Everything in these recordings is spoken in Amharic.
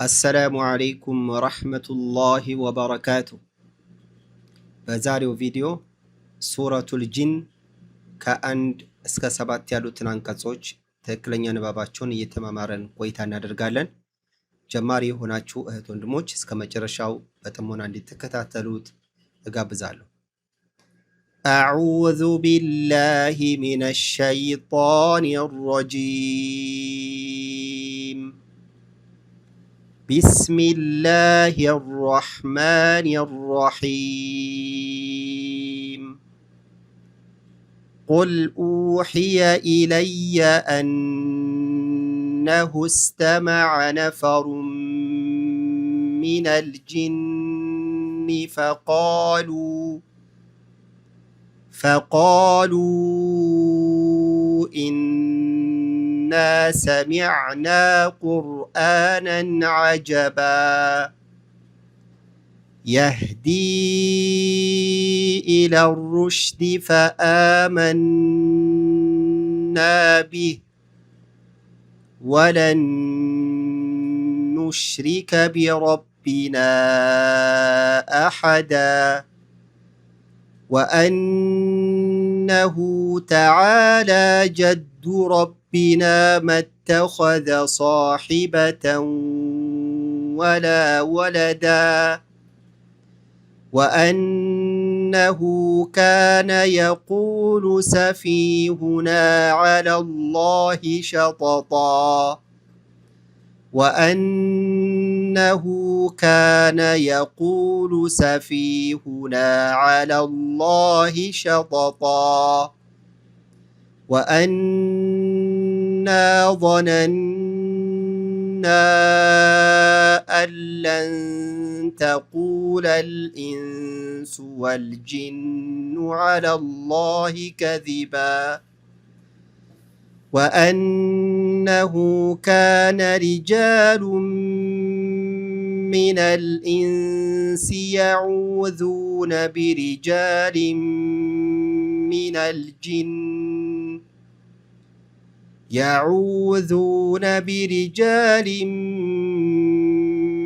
አሰላሙ አለይኩም ወረሕመቱላሂ ወበረካቱ። በዛሬው ቪዲዮ ሱረቱል ጂን ከ1 እስከ 7 ያሉትን አንቀጾች ትክክለኛ ንባባቸውን እየተማማረን ቆይታ እናደርጋለን። ጀማሪ የሆናችሁ እህት ወንድሞች እስከ መጨረሻው በጥሞና እንድትከታተሉት እጋብዛለሁ። አዑዙ ቢላሂ ሚነሽ ሸይጧኒር ረጂም بسم الله الرحمن الرحيم قل أوحي إلي أنه استمع نفر من الجن فقالوا إنا سمعنا قرآنا عجبا يهدي إلى الرشد فآمنا به ولن نشرك بربنا أحدا وأنه تعالى جد ربنا ما اتخذ صاحبة ولا ولدا وأنه كان يقول سفيهنا على الله شططا وأنه كان يقول سفيهنا على الله شططا وأنا ظننا أن لن تقول الإنس والجن على الله كذبا وأنه كان رجال من الإنس يعوذون برجال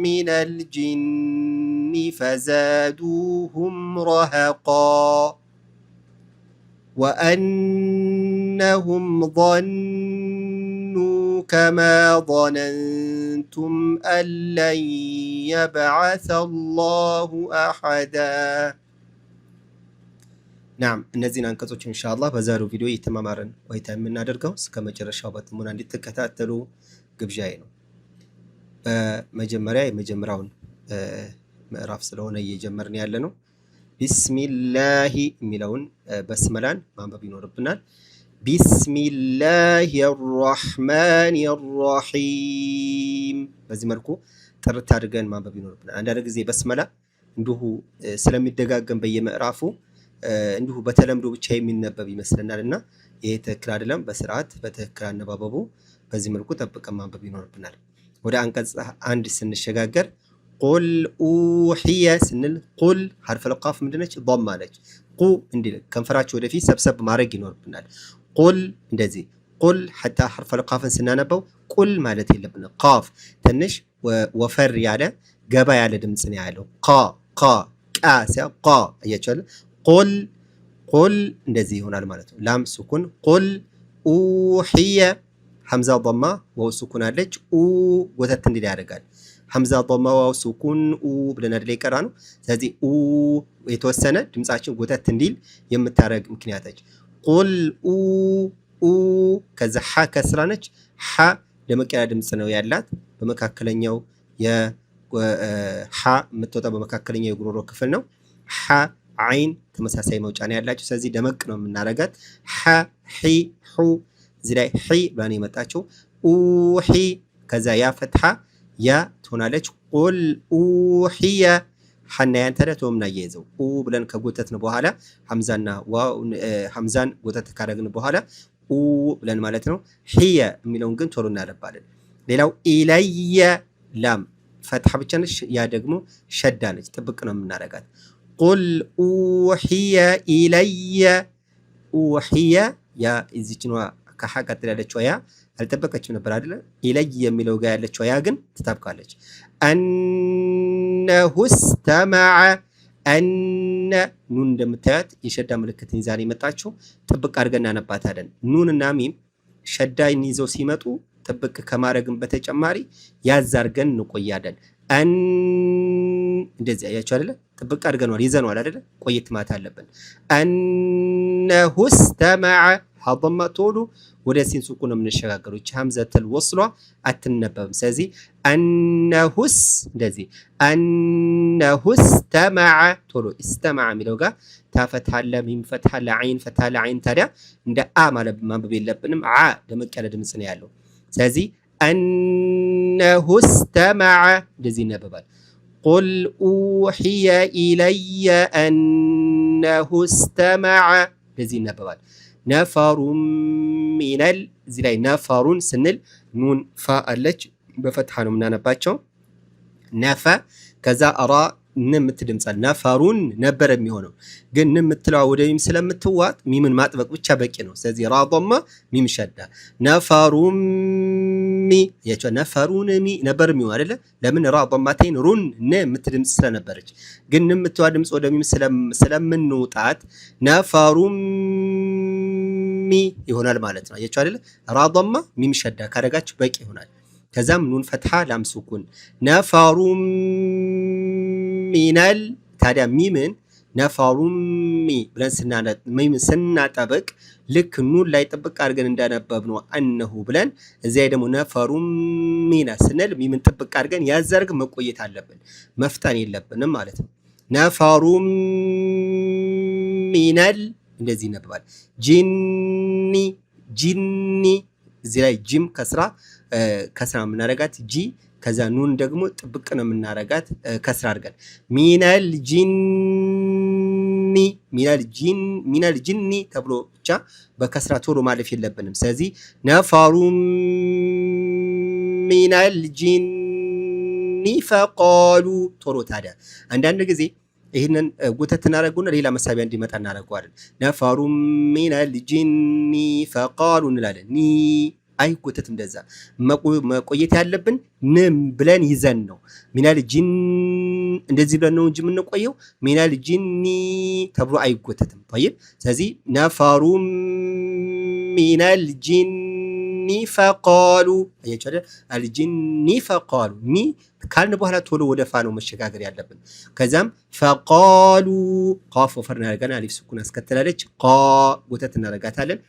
من الجن فزادوهم رهقا وأنهم ظنوا كما ظننتم أن لن يبعث الله أحدا ናም እነዚህን አንቀጾች ኢንሻአላህ በዛሬው ቪዲዮ እየተማማረን ቆይታ የምናደርገው እስከ መጨረሻው በጥሞና እንድትከታተሉ ግብዣዬ ነው። በመጀመሪያ የመጀመሪያውን ምዕራፍ ስለሆነ እየጀመርን ያለ ነው። ቢስሚላሂ የሚለውን በስመላን ማንበብ ይኖርብናል። ቢስሚላሂ አርራህማኒ አርራሂም በዚህ መልኩ ጥርት አድርገን ማንበብ ይኖርብናል። አንዳንድ ጊዜ በስመላ እንዲሁ ስለሚደጋገም በየምዕራፉ እንዲሁ በተለምዶ ብቻ የሚነበብ ይመስለናል እና ይሄ ትክክል አይደለም። በስርዓት በትክክል አነባበቡ በዚህ መልኩ ጠብቀን ማንበብ ይኖርብናል። ወደ አንቀጽ 1 ስንሸጋገር ቁል ኡሂየ ስንል ቁል ሐርፈል ቃፍ ምንድነች? ضم ነች። ቁ እንዲል ከንፈራችሁ ወደፊት ሰብሰብ ማድረግ ይኖርብናል። ቁል እንደዚህ ቁል ሐታ ሐርፈል ቃፍን ስናነበው ቁል ማለት የለብንም። ቃፍ ትንሽ ወፈር ያለ ገባ ያለ ድምጽ ነው ያለው። ቃ ቃ ቃ አያችኋል። ቁል ቁል እንደዚህ ይሆናል ማለት ነው። ላም ሱኩን ቁል ኡሂየ ሐምዛ ضማ ወው ሱኩን አለች ኡ ወተት እንዲል ያደርጋል። ሐምዛ ضማ ወው ሱኩን ኡ ብለን አይደል የቀራ ነው። ስለዚህ ኡ የተወሰነ ድምጻችን ወተት እንዲል የምታረግ ምክንያታች ቁል ኡ ከዛ ሐ ከስራ ነች። ሐ ለመቀያ ድምጽ ነው ያላት በመካከለኛው ሐ የምትወጣው በመካከለኛው የጉሮሮ ክፍል ነው። ሐ አይን ተመሳሳይ መውጫ ነው ያላችሁ። ስለዚህ ደመቅ ነው የምናረጋት። ሐ ሒ ሑ እዚህ ላይ ሒ ብላን የመጣችው ኡሂ ከዛ ያ ፈትሐ ያ ትሆናለች። ቁል ኡሂየ ሐና ያን ተደቶም እናያይዘው ኡ ብለን ከጎተትን በኋላ ሐምዛና ዋው ሐምዛን ጎተት ካደረግን በኋላ ኡ ብለን ማለት ነው። ሂየ የሚለውን ግን ቶሎ እናነባለን። ሌላው ኢለየ ላም ፈትሐ ብቻ ነች። ያ ደግሞ ሸዳ ነች። ጥብቅ ነው የምናረጋት። ቁል ኡሂየ ኢለየ ኡሂየ ያ እዚችኗ ከሐ ቀጥላለችው ያ አልጠበቀችም ነበር አይደለ? ኢለይ የሚለው ጋር ያለችው ያ ግን ትጠብቃለች። አነሁ እስተመዐ አነ ኑን እንደምታዩት የሸዳ ምልክትን ይዛ ነው የመጣችው። ጥብቅ አድርገን እናነባታለን። ኑንና ሚም ሸዳን ይዘው ሲመጡ ጥብቅ ከማድረግም በተጨማሪ ያዝ አድርገን እንቆያለን። እንደዚህ አያችሁ አይደለ? ጥብቅ አድርገናል ይዘነዋል አይደለ? ቆየት ማለት አለብን። አነሁ እስተመዐ ሀضማ ቶሎ ወደ ሲን ሱኩን ነው የምንሸጋገረው። እቺ ሀምዘተል ወስሏ አትነበብም። ስለዚህ አነሁስ እንደዚህ አነሁ እስተመዐ ቶሎ እስተመዐ የሚለው ጋር ታፈታለ ሚም ፈታለ አይን ፈታለ አይን ታዲያ እንደ አ ማለት ማንበብ የለብንም። አ ደመቅ ያለ ድምጽ ነው ያለው። ስለዚህ አነሁ እስተመዐ እንደዚህ ይነበባል። ቁል ኡሕየ ኢለየ አነሁ እስተመዐ እንደዚህ ይነበባል። ነፈሩን ሚነል እዚህ ላይ ነፈሩን ስንል ኑን ፋ አለች በፈትሐ ነው የምናነባቸው። ነፈ ከዛ ራ ን የምትድምጻል ነፈሩን ነበር የሚሆነው ግን ን የምትለዋ ወደ ሚም ስለምትዋጥ ሚምን ማጥበቅ ብቻ በቂ ነው። ስለዚህ ራ ضማ ሚም ሸዳ ነፈሩን ሚ ያቸው ነፈሩን ሚ ነበር የሚሆን አይደለ? ለምን ራ ضማቴን ሩን ን የምትድምጽ ስለነበረች ግን ን የምትዋ ድምጽ ወደ ሚም ስለምንውጣት ነፈሩን ሚ ይሆናል ማለት ነው። ያቸው አይደለ? ራ ضማ ሚም ሸዳ ካደረጋችሁ በቂ ይሆናል። ከዛም ኑን ፈትሐ ላም ሱኩን ነፈሩን ሚነል ታዲያ ሚምን ነፈሩን ሚ ብለን ስናጠብቅ ልክ ኑን ላይ ጥብቅ አድርገን እንዳነበብ ነው አነሁ ብለን እዚያ ደግሞ ነፈሩን ሚና ስንል ሚምን ጥብቅ አድርገን ያዘርግ መቆየት አለብን፣ መፍጠን የለብንም ማለት ነው። ነፈሩን ሚነል እንደዚህ ይነበባል። ጂኒ ጂኒ እዚህ ላይ ጂም ከስራ የምናረጋት ጂ ከዛ ኑን ደግሞ ጥብቅ ነው የምናረጋት ከስራ አድርገን ሚነል ጂኒ ሚነል ጂኒ ተብሎ ብቻ በከስራ ቶሎ ማለፍ የለብንም። ስለዚህ ነፈሩን ሚነል ጂኒ ፈቃሉ ቶሎ ታዲያ አንዳንድ ጊዜ ይህንን ጉተት እናደርጉና ሌላ መሳቢያ እንዲመጣ እናደርገዋለን። ነፈሩን ሚነል ጂኒ ፈቃሉ እንላለን። ኒ አይጎተት እንደዛ መቆየት ያለብን ንም ብለን ይዘን ነው። ሚናል ጂን እንደዚህ ብለን ነው እንጂ የምንቆየው ሚናል ጂኒ ተብሎ አይጎተትም። طيب ስለዚህ ነፈሩ ሚናል ጂኒ ፈቃሉ አያችሁ አልጂኒ ፈቃሉ ሚ ካልን በኋላ ቶሎ ወደ ፋ ነው መሸጋገር ያለብን። ከዛም ፈቃሉ ቃፍ ወፈርና ያርገና አሊፍ ሱኩን አስከተላለች ቃ ጎተት እናረጋታለን።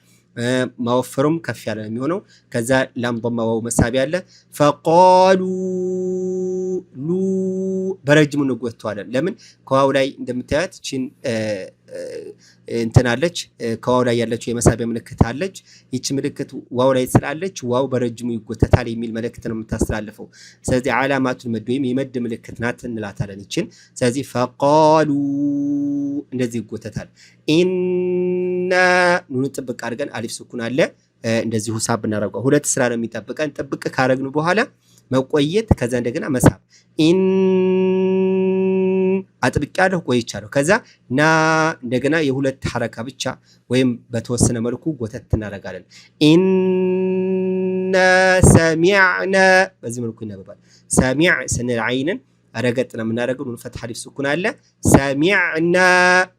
ማወፈሩም ከፍ ያለ ነው የሚሆነው። ከዛ ላም ضማ ዋው መሳቢያ አለ። ፈቃሉ ሉ በረጅሙ እንጎተዋለን። ለምን ከዋው ላይ እንደምታዩት እቺን እንትናለች ከዋው ላይ ያለችው የመሳቢያ ምልክት አለች። ይቺ ምልክት ዋው ላይ ስላለች ዋው በረጅሙ ይጎተታል የሚል መልእክት ነው የምታስተላልፈው። ስለዚህ ዓላማቱል መድ ወይም የመድ ምልክት ናት እንላታለን ይቺን። ስለዚህ ፈቃሉ እንደዚህ ይጎተታል። ኢና ኑን ጥብቅ አድርገን አሊፍ ሱኩን አለ እንደዚሁ ሳብ እናደርገው። ሁለት ስራ ነው የሚጠብቀን። ጥብቅ ካረግን በኋላ መቆየት ከዛ እንደገና መሳብ ኢን አጥብቂያለሁ ቆይቻለሁ። ከዛ ና እንደገና የሁለት ሐረካ ብቻ ወይም በተወሰነ መልኩ ጎተት እናደርጋለን። ኢና ሰሚዕና በዚህ መልኩ ይነበባል። ሰሚዕ ስንል አይንን አረገጥ ነው የምናደርገው። ኑን ፈትሐ አሊፍ ሱኩን አለ። ሰሚዕና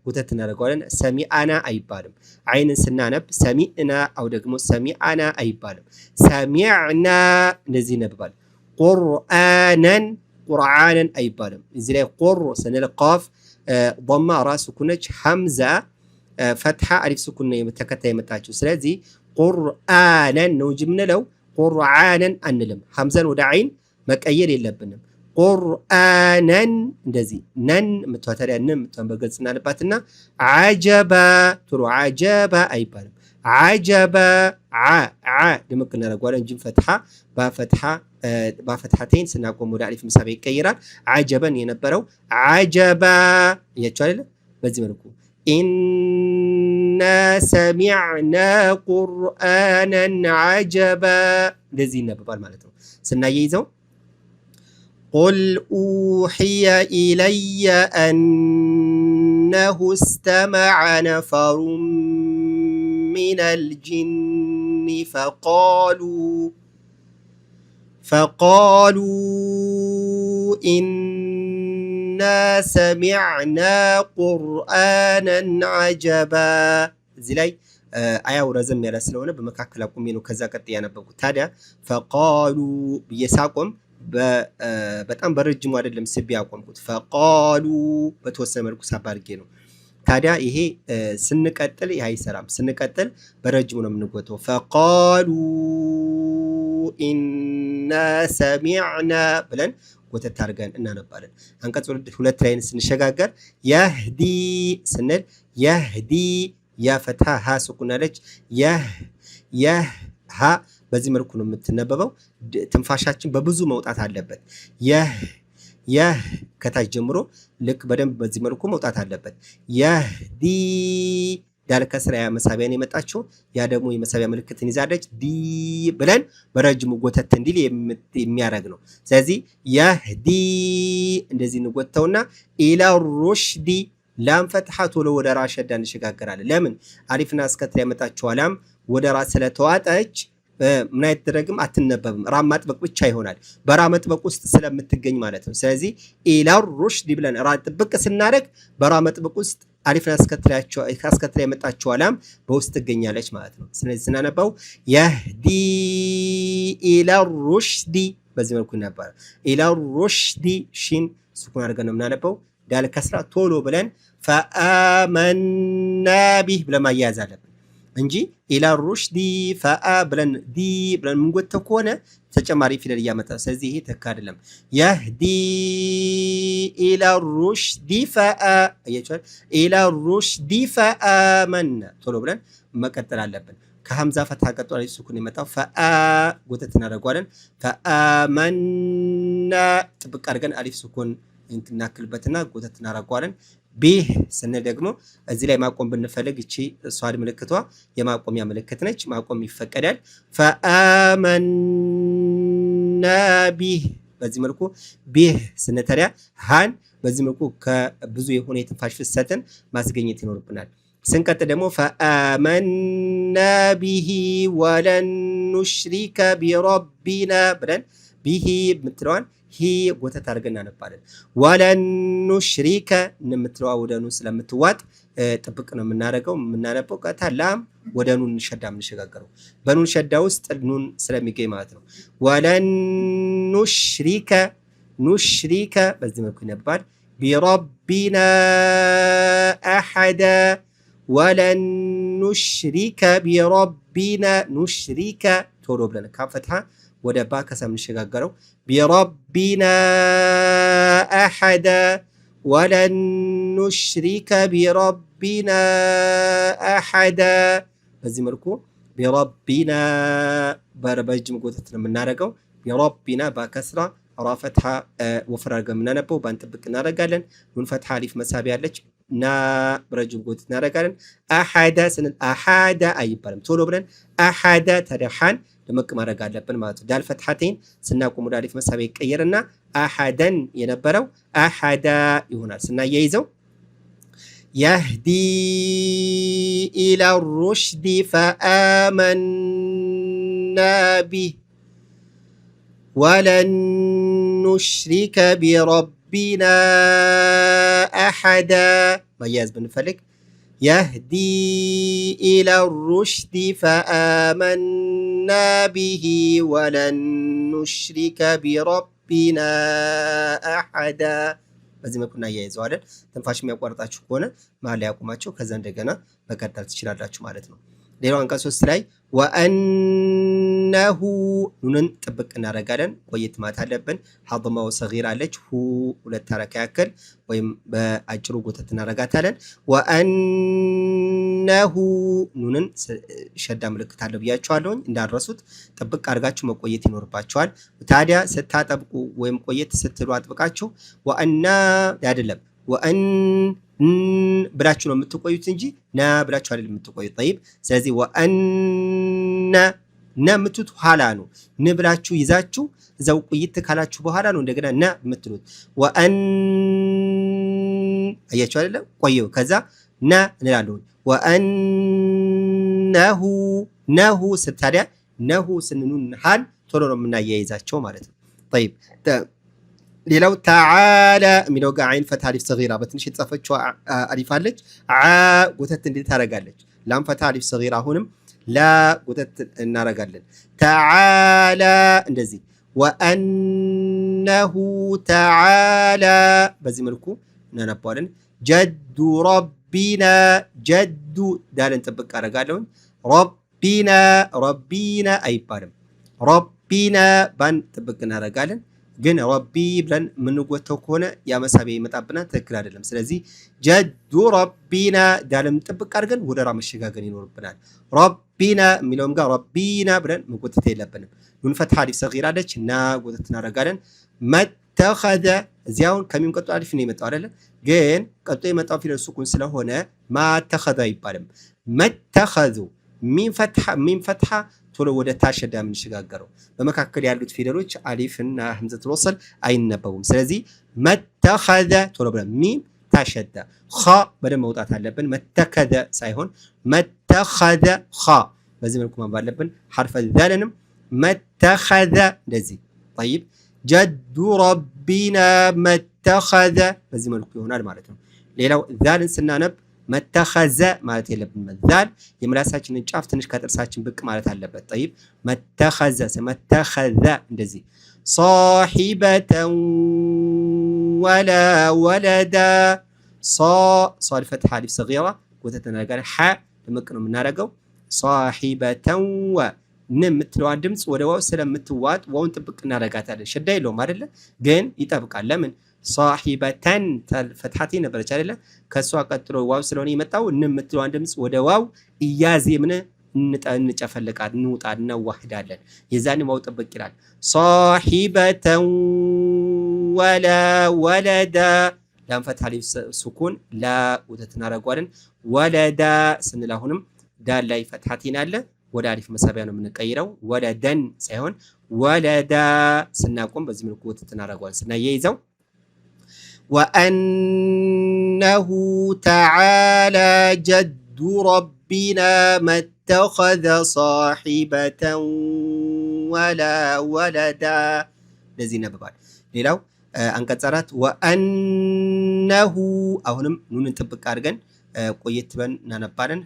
ጎተት እናደርገዋለን። ሰሚዓና አይባልም። አይንን ስናነብ ሰሚዕና አው ደግሞ ሰሚዓና አይባልም። ሰሚዕና እንደዚህ ይነበባል። ቁርአነን ቁርአንን አይባልም። እዚህ ላይ ቁር ስንል ቃፍ ضማ ራስ ሱኩነች ሐምዛ ፈትሐ አሊፍ ሱኩን ነው ተከታይ የመጣችው። ስለዚህ ቁርአነን ነው እንጂ የምንለው ቁርአንን አንልም። ሐምዛን ወደ አይን መቀየር የለብንም። ቁርአነን እንደዚህ ነን ምትወተሪያ ነን ምትወን በግልጽ እናነባትና አጀባ ቶሎ አጀባ አይባልም። አጀባ ዓ ድምቅ እናደርገዋለን እንጂ ፈትሐ በፈትሐቴን ስናቆም ወደ አሊፍ መሳቢያ ይቀየራል። አጀበን የነበረው አጀባ እያችሁ አይደለ? በዚህ መልኩ ኢና ሰሚዕና ቁርአነን አጀባ እንደዚህ ይነበባል ማለት ነው። ስናየይዘው ቁል ኡሕየ ኢለየ አነሁ እስተመዐ ነፈሩን ሚነል ጂኒ إني فقالوا إنا سمعنا قرآنا عجبا زي አያው ረዘም ያለ ስለሆነ በመካከል አቁሜ ነው ከዛ ቀጥ ያነበብኩት። ታዲያ ፈቃሉ በየሳቆም በጣም በረጅሙ አይደለም ስቢ ያቆምኩት። ፈቃሉ በተወሰነ መልኩ ሳብ አድርጌ ነው። ታዲያ ይሄ ስንቀጥል ይሄ አይሰራም። ስንቀጥል በረጅሙ ነው የምንጎተው። ፈቃሉ ኢና ሰሚዕና ብለን ጎተት አድርገን እናነባለን። አንቀጽ 2 ላይ ስንሸጋገር የህዲ ስንል የህዲ ያ ፈትሃ ሀ ሱኩን አለች። ሀ በዚህ መልኩ ነው የምትነበበው። ትንፋሻችን በብዙ መውጣት አለበት። ከታች ጀምሮ ልክ በደንብ በዚህ መልኩ መውጣት አለበት። የህዲ ዳል ከስራ ያ መሳቢያን የመጣችው ያ ደግሞ የመሳቢያ ምልክትን ይዛለች። ዲ ብለን በረጅሙ ጎተት እንዲል የሚያደርግ ነው። ስለዚህ የህዲ እንደዚህ እንጎተውና ኢላ ሩሽዲ ላም ፈትሐ ቶሎ ወደ ራ ሸዳ እንሸጋገራለን። ለምን አሊፍና አስከትላ ያመጣችው ላም ወደ ራ ስለተዋጠች ምን አይደረግም፣ አትነበብም። ራ ማጥበቅ ብቻ ይሆናል በራ መጥበቅ ውስጥ ስለምትገኝ ማለት ነው። ስለዚህ ኢላ ሩሽዲ ብለን ራ ጥብቅ ስናደርግ በራ መጥበቅ ውስጥ አሊፍና አስከትላ ያመጣችው ላም በውስጥ ትገኛለች ማለት ነው። ስለዚህ ስናነባው የህዲ ኢላ ሩሽዲ በዚህ መልኩ ነበር። ኢላ ሩሽዲ ሺን ሱኩን አድርገን ነው የምናነበው። ዳል ከስራ ቶሎ ብለን ፈአመና ቢህ ብለን ማያያዝ አለብን እንጂ ኢላ ሩሽዲ ፈአ ብለን ዲ ብለን ምንጎተው ከሆነ ተጨማሪ ፊደል እያመጣ፣ ስለዚህ ይሄ ተካ አይደለም። የህዲ ኢላ ሩሽዲ ፈአ አያችኋል። ኢላ ሩሽዲ ፈአመና ቶሎ ብለን መቀጠል አለብን። ከሐምዛ ፈትሐ ቀጥሎ ላይ ሱኩን የመጣው ፈአ ጎተት እናደርገዋለን። ፈአመና ጥብቅ አድርገን አሊፍ ሱኩን እናክልበትና ጎተት እናደርገዋለን። ቢህ ስንል ደግሞ እዚህ ላይ ማቆም ብንፈልግ እቺ ሷድ ምልክቷ የማቆሚያ ምልክት ነች። ማቆም ይፈቀዳል። ፈአመና ቢህ በዚህ መልኩ ቢህ ስንተሪያ ሃን በዚህ መልኩ ከብዙ የሆነ የትንፋሽ ፍሰትን ማስገኘት ይኖርብናል። ስንቀጥል ደግሞ ፈአመና ቢሂ ወለን ኑሽሪከ ቢረቢና ብለን ቢሂ የምትለዋን ሂ ጎተት አድርገን እናነባለን። ወለን ኑሽሪከ የምትለዋ ወደ ኑን ስለምትዋጥ ጥብቅ ነው የምናነበው። ቀጥታ ላም ወደ ኑን ሸዳ የምንሸጋገረው በኑን ሸዳ ውስጥ ኑን ስለሚገኝ ማለት ነው። ወለን ኑሽሪከ በዚህ መልኩ ይነባል። ቢረቢና አሐዳ ወለን ኑሽሪከ ቢረቢና ኑሽሪከ ቶሎ ብለን ካፈትሃ ወደ ባ ከሰም እንሸጋገረው። ቢረቢና አሐዳ ወለን ኑሽሪከ ቢረቢና አሐዳ በዚህ መልኩ ቢረቢና በረጅም ጎተት ነው የምናደርገው። ቢረቢና ባከስራ ራ ፈትሐ ወፍር አድርገን የምናነበው ባን ጥብቅ እናደርጋለን። ኑን ፈትሐ አሊፍ መሳቢያ አለች ና በረጅም ጎተት እናደርጋለን። አሐዳ ስንል አሐዳ አይባልም። ቶሎ ብለን አሐዳ ተደሃን ደመቅ ማድረግ አለብን ማለት ነው። ዳል ፈትሐቴን ስናቆም ወደ አሊፍ መሳቢያ ይቀየርና አሐደን የነበረው አሐዳ ይሆናል። ስናያይዘው የህዲ ኢላ ሩሽዲ ፈአመና ቢህ ወለን ኑሽሪከ ቢረቢና አሐዳ ማያያዝ ብንፈልግ የህዲ ኢላ ሩሽዲ ፈአመና ቢሂ ወለን ኑሽሪከ ቢረቢና አሐዳ በዚህ መልኩ እናያይዘዋለን። ትንፋሽ የሚያቋርጣችሁ ከሆነ መሀል ላይ ያቁማቸው፣ ከዛ እንደገና መቀጠል ትችላላችሁ ማለት ነው። ሌላው አንቀጽ 3 ላይ ወአነሁ ኑንን ጥብቅ እናደርጋለን። ቆየት ማለት አለብን። ሐድማው ሰጊራ አለች ሁ ሁለት ሐረካ ያክል ወይም በአጭሩ ጎተት እናደርጋታለን። ወአነሁ ኑንን ሸዳ ምልክት አለ ብያችኋለሁ፣ እንዳረሱት ጥብቅ አድርጋችሁ መቆየት ይኖርባችኋል። ታዲያ ስታጠብቁ ወይም ቆየት ስትሉ አጥብቃችሁ ወአና አይደለም ወአን ብላችሁ ነው የምትቆዩት እንጂ ና ብላችሁ አይደለም የምትቆዩት። طيب ስለዚህ ወአና ና የምትሉት ኋላ ነው። ን ብላችሁ ይዛችሁ እዛው ቆይት ካላችሁ በኋላ ነው እንደገና ና የምትሉት። ወአን አያችሁ አይደለም ቆየው ከዛ ና እንላለን። ወአነሁ ነሁ ስታዲያ ነሁ ስንኑን ሃል ቶሎ ነው የምናያይዛቸው ማለት ነው። طيب ሌላው ተዓላ የሚለው ጋር አይን ፈትሐ አሊፍ ሰጊራ በትንሽ የተጻፈችው አሊፍ አለች። ጎተት እንዴት ታደርጋለች? ላም ፈትሐ አሊፍ ሰጊራ አሁንም ላ ጎተት እናደርጋለን። ተዓላ እንደዚህ ወአነሁ ተዓላ በዚህ መልኩ እናነባዋለን። ጀዱ ረቢና ጀዱ ዳልን ጥብቅ አደርጋለሁኝ። ረቢና ረቢና አይባልም። ረቢና ባን ጥብቅ እናደርጋለን። ግን ረቢ ብለን የምንጎተው ከሆነ ያ መሳቢያ ይመጣብናል፣ ትክክል አይደለም። ስለዚህ ጀዱ ረቢና ዳልም ጥብቅ አድርገን ወደ ራ መሸጋገን ይኖርብናል። ረቢና የሚለውም ጋር ረቢና ብለን መጎተት የለብንም። ኑን ፈትሐ አሊፍ ሰጊራ አለች እና ጎተት እናደርጋለን። መተኸዘ እዚህ አሁን ከሚም ቀጥሎ አሊፍ ነው የመጣው አይደለ? ግን ቀጥሎ የመጣው ፊደል ሱኩን ስለሆነ ማተኸዘ አይባልም። መተኸዙ ሚም ፈትሐ ቶሎ ወደ ታሸዳ የምንሸጋገረው በመካከል ያሉት ፊደሎች አሊፍ እና ሐምዘቱል ወስል አይነበቡም። ስለዚህ መተኸዘ ቶሎ ብለን ሚም ታሸዳ ኸ በደንብ መውጣት አለብን። መተከዘ ሳይሆን መተኸዘ ኸ በዚህ መልኩ ማንበብ አለብን። ሐርፈ ዛልንም መተኸዘ እንደዚህ طيب ጀዱ ረቢና መተኸዘ በዚህ መልኩ ይሆናል ማለት ነው። ሌላው ዛልን ስናነብ መተኸዘ ማለት የለብንም። ዛል የምላሳችንን ጫፍ ትንሽ ከጥርሳችን ብቅ ማለት አለበት። طيب መተኸዘ መተኸዘ እንደዚህ ሷሂበተን ወላ ወለዳ ሷል ፈትሐ አሊፍ ሰጊራ ጎተት እናደርጋለን። ሐ ድምቅ ነው የምናደርገው። ሷሂበተን ን የምትለዋን ድምፅ ወደ ዋው ስለምትዋጥ ዋውን ጥብቅ እናደርጋታለን። ሸዳ የለውም አይደለ? ግን ይጠብቃል። ለምን ሷሂበተን ፈትሐቴ ነበረች አይደለ? ከሷ ቀጥሎ ዋው ስለሆነ የመጣው ን የምትለዋን ድምፅ ወደ ዋው እያዜምን እንጨፈልቃለን፣ እንውጣ እናዋህዳለን። የዛኔ ዋው ጥብቅ ይላል። ሷሂበተን ወላ ወለዳ ላም ፈትሐ አሊፍ ሱኩን ላ ጎተት እናደርገዋለን። ወለዳ ስንል አሁንም ዳል ላይ ፈትሐቴን አለ ወደ አሊፍ መሳቢያ ነው የምንቀይረው። ወለደን ሳይሆን ወለዳ ስናቆም በዚህ መልኩ ጎተት እናደርገዋለን። ስናያይዘው ወአነሁ ተዓላ ጀዱ ረቢና መተኸዘ ሷሒበተን ወላ ወለዳ እንደዚህ ይነበባል። ሌላው አንቀጽ 4 ወአነሁ አሁንም ኑንን ጥብቅ አድርገን ቆየት ብለን እናነባለን።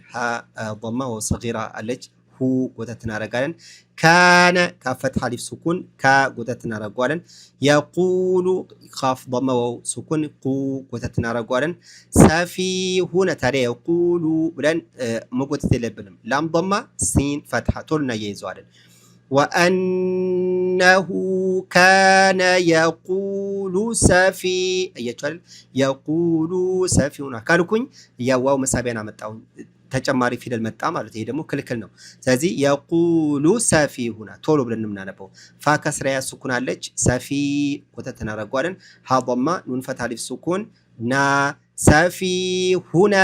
ضمة ወሰጊራ አለች ሁ ጎተት እናደርጋለን። ካነ ካፍ ፈትሐ አሊፍ ሱኩን ካ ጎተት እናደርገዋለን። የቁሉ ካፍ ضمة ወሱኩን ቁ ጎተት እናደርገዋለን። ሰፊሁነ ታዲያ የቁሉ ብለን መጎተት የለብንም። ላም ضمة ሲን ፈትሐ ቶሎ እናያይዘዋለን። ወአነሁ ካነ የቁሉ ሰፊ እያቸዋል የቁሉ ሰፊሁና ካልኩኝ ያዋው መሳቢያን አመጣሁኝ ተጨማሪ ፊደል መጣ ማለት ይሄ ደግሞ ክልክል ነው። ስለዚህ የቁሉ ሰፊሁና ቶሎ ብለን የምናነበው ፋ ከስራ ያ ሱኩን አለች ሰፊ ጎተት እናደርገዋለን። ሀ ضمة ኑን ፈትሐ አሊፍ ሱኩን ና ሰፊሁና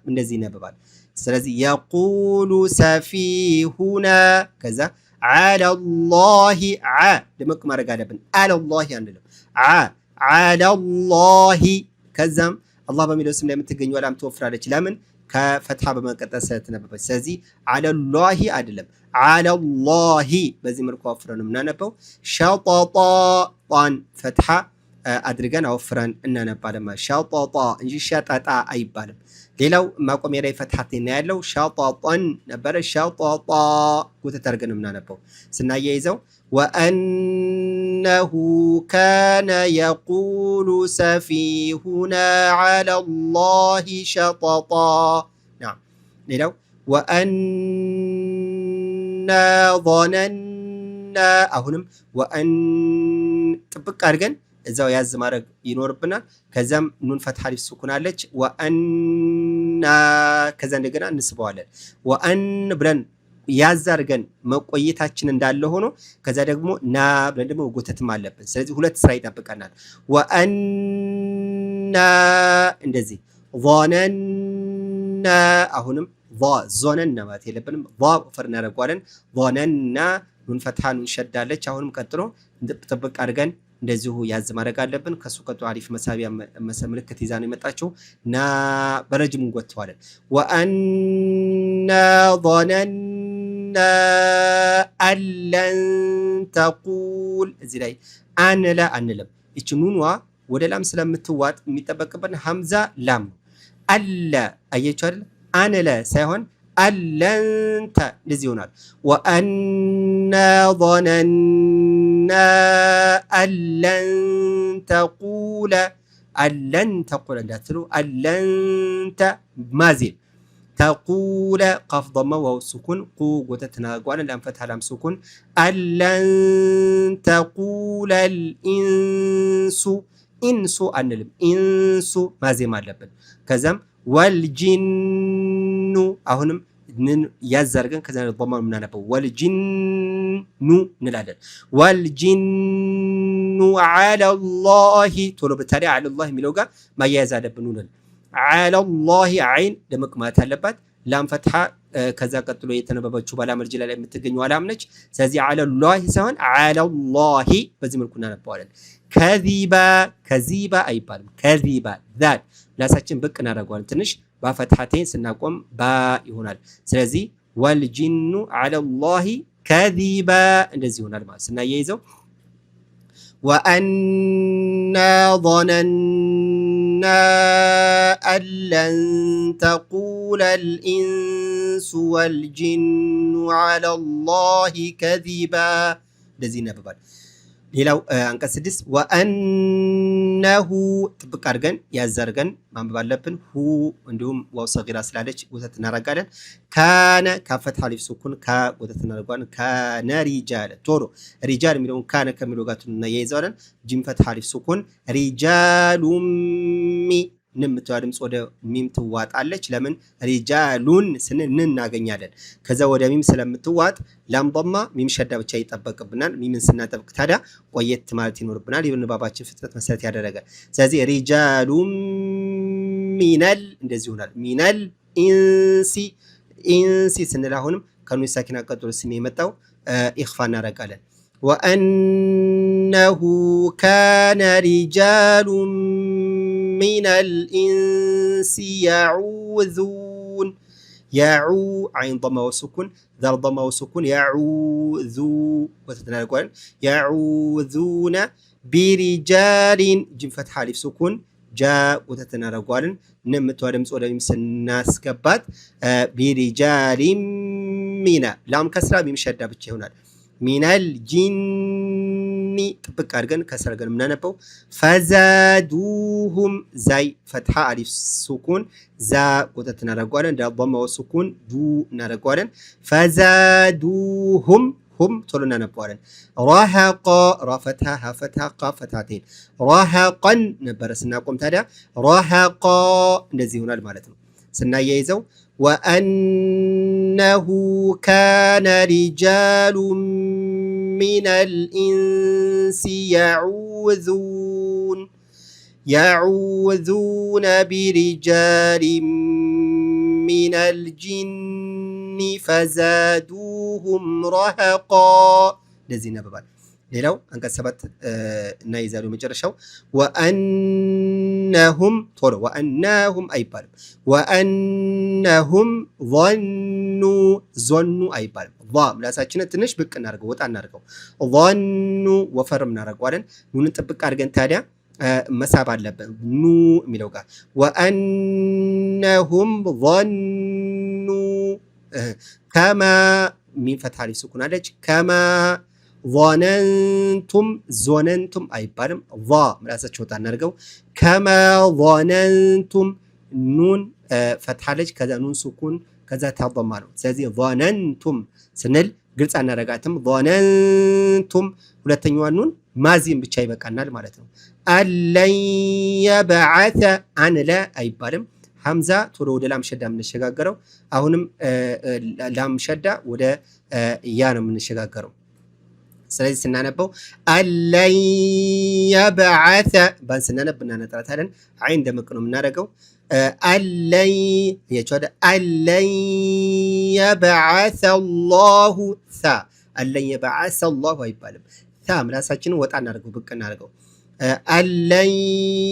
እንደዚህ ይነበባል። ስለዚህ የቁሉ ሰፊሁና ከዛ አለላሂ ዓ ድምቅ ማድረግ አለብን። አለላሂ አንልም። አለላሂ ከዛም አላህ በሚለው ስም ላይ የምትገኘው ላም ትወፍራለች። ለምን? ከፈትሐ በመቀጠል ስለተነበበች። ስለዚህ አለላሂ አይደለም አለላሂ በዚህ መልኩ አወፍረን የምናነበው። ሸጠጣ ጣን ፈትሐ አድርገን አወፍረን እናነባለን። ሸጠጣ እንጂ ሸጠጣ አይባልም። ሌላው ማቆሚያ ላይ ፈትሐቴና ያለው ሸጠጣን ነበረ። ሸጠጣ ጎተት አድርገን የምናነበው ስናያይዘው ወአነሁ ካነ የቁሉ ሰፊሁና ዐለላሂ ሸጠጣ። ሌላው ወአና ظነና አሁንም ወአን ጥብቅ አድርገን እዛው ያዝ ማድረግ ይኖርብናል። ከዛም ኑን ፈትሐ አሊፍ ሱኩን አለች ወአና ከዛ እንደገና እንስበዋለን። ወአን ብለን ያዝ አድርገን መቆየታችን እንዳለ ሆኖ ከዛ ደግሞ ና ብለን ደግሞ ጎተትም አለብን። ስለዚህ ሁለት ስራ ይጠብቀናል። ወአና እንደዚህ ظነና አሁንም ዞነና ማለት የለብንም። ወፈር እናደርገዋለን። ظነና ኑን ፈትሐ ኑን ሸዳለች። አሁንም ቀጥሎ ጥብቅ አድርገን እንደዚሁ ያዝ ማድረግ አለብን። ከሱ ቀጥሎ አሊፍ መሳቢያ ምልክት ይዛ ነው የመጣችው። ና በረጅሙ እንጎተዋለን። ወአና ظነና አለን ተቁል እዚህ ላይ አንለ አንለም። ይች ኑኗ ወደ ላም ስለምትዋጥ የሚጠበቅበት ሐምዛ ላም ነው። አለ አያችሁ አይደል? አንለ ሳይሆን አለንተ እንደዚህ ይሆናል። ወአና ظننا አለን ተቁለ አለን ተቁለ እንዳትሉ አለንተ ማዜም ተቁለ ቃፍ ضመ ዋው ሱኩን ቁ ጎተትና ጓን ላም ፈትሐ ላም ሱኩን አለን ተቁለ الانس ኢንሱ አንልም ኢንሱ ማዜም አለብን። ከዛም ወልጂኑ አሁንም ንን ያዛርገን ከዛ ضመ ምናነበው ወልጂኑ እንላለን። ወልጂኑ ዐለላሂ ቶሎ በታዲያ ዐለላሂ የሚለው ጋር ማያያዝ አለብን። ነው ዐለላሂ አይን ደመቅ ማለት አለባት። ላም ፈትሐ ከዛ ቀጥሎ የተነበበችው ባላ መርጅ ላይ የምትገኘው አላም ነች። ስለዚህ ዐለላሂ ሳይሆን ዐለላሂ በዚህ መልኩ እናነባዋለን። ከዚባ ከዚባ አይባልም። ከዚባ ዛል ላሳችን ብቅ እናደርገዋለን። ትንሽ በፈትሐቴን ስናቆም ባ ይሆናል። ስለዚህ ወልጂኑ ዐለላሂ ከዚባ እንደዚህ ይሆናል ማለት ስናያይዘው ወአና ظننا አለን ተቁለ الإنس والجن على الله كذبا እንደዚህ ይነበባል። ሌላው አንቀጽ 6 ወአነሁ ጥብቅ አድርገን ያዛርገን ማንበብ አለብን። ሁ እንዲሁም ዋው ሰጊራ ስላለች ወተት እናረጋለን። ካነ ካፈት ሐሊፍ ሱኩን ካ ወተት እናረጋለን። ካነ ሪጃል ቶሎ ሪጃል የሚለውን ካነ ከሚለው ጋር እናያይዘዋለን። ጂም ፈት ሐሊፍ ሱኩን ሪጃሉም ንምትዋ ድምጽ ወደ ሚም ትዋጣለች። ለምን ሪጃሉን ስንል እናገኛለን። ከዛ ወደ ሚም ስለምትዋጥ ላም ضማ ሚም ሸዳ ብቻ ይጠበቅብናል። ሚምን ስናጠብቅ ታዲያ ቆየት ማለት ይኖርብናል። የንባባችን ፍጥነት መሰረት ያደረገ ስለዚህ ሪጃሉም ሚነል እንደዚህ ይሆናል። ሚነል ኢንሲ ኢንሲ ስንል አሁንም ከኑን ሳኪና ቀጥሎ ስም የመጣው ኢኽፋ እናረጋለን። ወአነሁ ካነ ሪጃሉም ሚነል ኢንሲ ያዑዙን ያዑ አይን ضማ ወሱኩን ዛል ضማ ወሱኩን ያዑዙ ወተናልቋል ያዑዙነ ቢሪጃሊን ጂም ፈትሐ ሊፍ ሱኩን ጃ ወተናልቋልን ንምትዋ ድምጽ ወደ ሚም ስናስገባት ቢሪጃሊን ሚና ላም ከስራ ሚም ሸዳ ብቻ ይሆናል። ሚነል ጂኒ ጥብቅ አድርገን ከስራ ገን የምናነበው ፈዛዱሁም ዛይ ፈትሐ አሊፍ ሱኩን ዛ ወተት እናደርገዋለን። ዳ ضማ ወሱኩን ዱ እናደርገዋለን። ፈዛዱሁም ሁም ቶሎ እናነበዋለን። ረሐቀ ራ ፈትሐ ሀ ፈትሐ ቃ ፈትሐቴን ረሐቀን ነበረ ስናቆም ታዲያ ረሐቀ እንደዚህ ይሆናል ማለት ነው። ስናያይዘው ወአነሁ ካነ ሪጃሉ ሚነል ኢንሲ ያዑዙነ ቢሪጃሊን ሚነል ጂኒ ፈዛዱሁም ረሐቃ እንደዚህ ይነበባል። ሌላው አንቀጽ 7 እና ይዛሉ መጨረሻው ወአነሁም ቶሎ ወአነሁም አይባልም። ወአነሁም ظኑ አይባልም። ምላሳችንን ትንሽ ብቅ እናርገው ወጣ እናርገው። ظኑ ወፈርም እናረጋዋለን። ኑን ጥብቅ አድርገን ታዲያ መሳብ አለበት ኑ የሚለው ጋር ወአነሁም ظኑ ከማ ሚን ፈትሐ ሊፍ ሱኩን አለች ከማ ዞነንቱም አይባልም። ምላሳችን ወጣ እናርገው። ከማ ዞነንቱም ኑን ፈትሐለች ከዛ ኑን ሱኩን ከዛ ታضማ ነው። ስለዚህ ዞነንቱም ስንል ግልጽ አናረጋትም። ዞነንቱም ሁለተኛዋ ኑን ማዚም ብቻ ይበቃናል ማለት ነው። አለን የበዓተ አንለ አይባልም። ሐምዛ ቶሎ ወደ ላም ሸዳ የምንሸጋገረው አሁንም ላም ሸዳ ወደ ያ ነው የምንሸጋገረው። ስለዚህ ስናነበው አለን የበዓተ ባን ስናነብ እናነጥራታለን። አይን ደመቅ ነው የምናደርገው። አለን የበዓተ አላሁ ሳ አለን የበዓተ አላሁ አይባልም። ሳ ምላሳችንን ወጣ እናደርገው ብቅ እናደርገው። አለን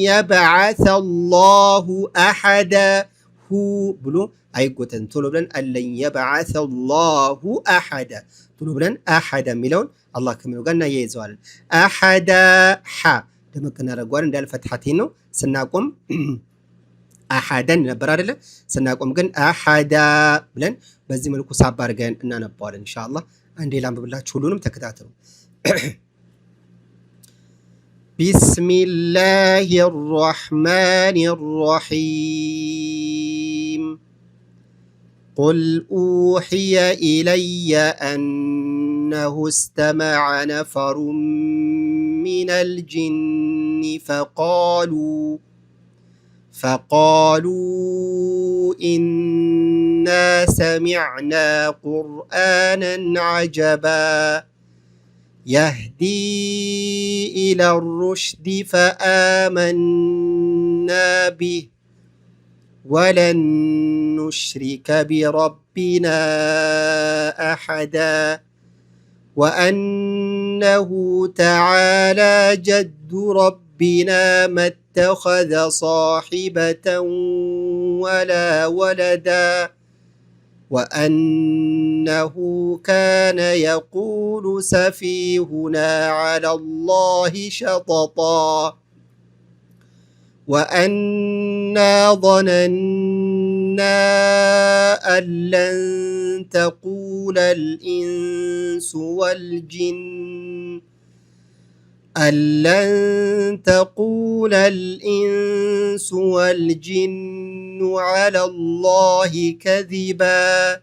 የበዓተ አላሁ አሐደ ሁ ብሎ አይጎተትም። ቶሎ ብለን አለን የብዓሰ ላሁ አሐዳ ቶሎ ብለን አሐዳ የሚለውን አላህ ከሚለው ጋር እናያይዘዋለን። አሐዳ ሐ ደመቅ እናደርገዋለን እንዳለ ፈትሐቴን ነው። ስናቆም አሐደን ነበር አይደለ? ስናቆም ግን አሐዳ ብለን በዚህ መልኩ ሳብ አድርገን እናነባዋለን ኢንሻአላህ። አንዴ ላንብብላችሁ፣ ሁሉንም ተከታተሉ። ቢስሚላሂ ራሕማኒ ራሒም ቁል ኡሕየ ኢለየ አነሁ እስተመዐ ነፈሩን ሚነል ጂኒ فقالوا إنا سمعنا قرآنا عجبا يهدي إلى الرشد فآمنا به ولن نشرك بربنا أحدا وأنه تعالى جد ربنا ما اتخذ صاحبة ولا ولدا وأنه كان يقول سفيهنا على الله شططا وأنا ظننا أن لن تقول الإنس والجن على الله كذبا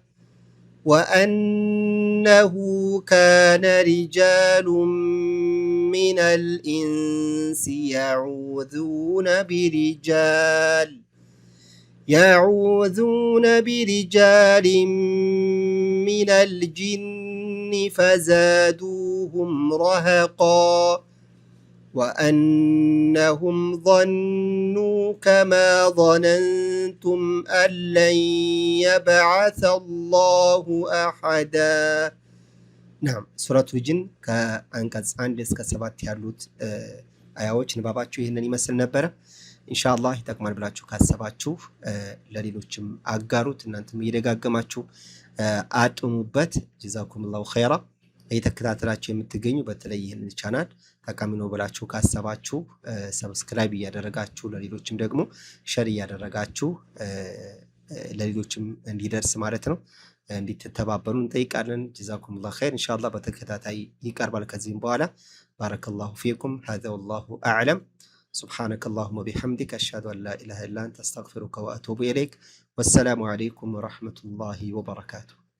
وأنه كان رجال من الإنس يعوذون برجال من الجن فزادوهم رهقا وأنهم ظنوا كما ظننتم أن لن يبعث الله أحدا نعم ሱረቱ ጂን ከአንቀጽ 1 እስከ 7 ያሉት አያዎች ንባባችሁ ይህንን ይመስል ነበረ። ኢንሻአላህ ይጠቅማል ብላችሁ ካሰባችሁ ለሌሎችም አጋሩት። እናንተም እየደጋገማችሁ አጥኑበት። ጀዛኩሙላሁ ኸይራ። እየተከታተላችሁ የምትገኙ በተለይ ይህንን ቻናል ጠቃሚ ነው ብላችሁ ካሰባችሁ ሰብስክራይብ እያደረጋችሁ ለሌሎችም ደግሞ ሼር እያደረጋችሁ ለሌሎችም እንዲደርስ ማለት ነው እንድትተባበሩ እንጠይቃለን። ጀዛኩሙላሁ ኸይር። ኢንሻአላህ በተከታታይ ይቀርባል ከዚህም በኋላ። ባረከላሁ ፊኩም። ሀዛ ወላሁ አዕለም። سبحانك اللهم وبحمدك أشهد أن لا إله إلا أنت أستغفرك وأتوب إليك والسلام عليكم ورحمة الله وبركاته.